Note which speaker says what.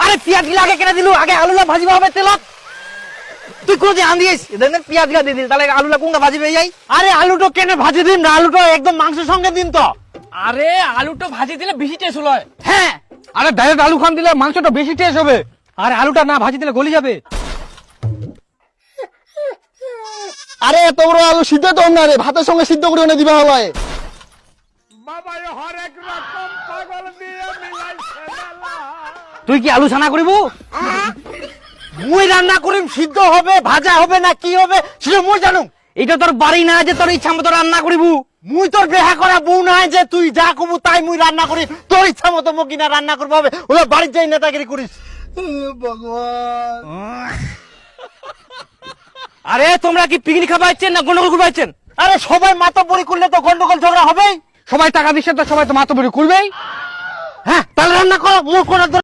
Speaker 1: আরে পেঁয়াজ গুলো আগে কেটে দিলু, আগে আলুলা ভাজিবা হবে তেলত। তুই কোনদিন আন্দিস দেন পেঁয়াজ গুলা দিয়ে দিল, তাহলে আলুলা কোনটা ভাজি হয়ে যায়? আরে আলুটো কেনে ভাজি দিন না, আলুটো একদম মাংসের সঙ্গে দিন তো।
Speaker 2: আরে আলুটা ভাজি দিলে বেশি টেস্ট হয়।
Speaker 1: হ্যাঁ,
Speaker 2: আরে ডাইরেক্ট আলু খান দিলে মাংসটা বেশি টেস্ট হবে। আরে আলুটা না ভাজি দিলে গলি যাবে।
Speaker 3: আরে এত বড় আলু সিদ্ধ তো না রে, ভাতের সঙ্গে সিদ্ধ করে এনে দিবা হলো।
Speaker 1: তুই কি আলু ছানা করিব? মুই রান্না করিম, সিদ্ধ হবে ভাজা হবে না কি হবে সেটা মুই জানুম। এটা তোর বাড়ি না যে তোর ইচ্ছা মতো রান্না করিব। মুই তোর বেহা করা বউ না যে তুই যা কবু তাই মুই রান্না করি, তোর ইচ্ছা মতো মুই কিনা রান্না করবো হবে। ওরা বাড়ির যাই নেতাগিরি করিস।
Speaker 3: ভগবান,
Speaker 1: আরে তোমরা কি পিকনিক খাবাইছেন না গন্ডগোল করবাইছেন? আরে সবাই মাতব্বরি করলে তো গন্ডগোল ঝগড়া হবেই।
Speaker 2: সবাই টাকা দিচ্ছে তো সবাই তো মাতব্বরি করবেই।
Speaker 1: হ্যাঁ, তাহলে রান্না করো, মুখ করার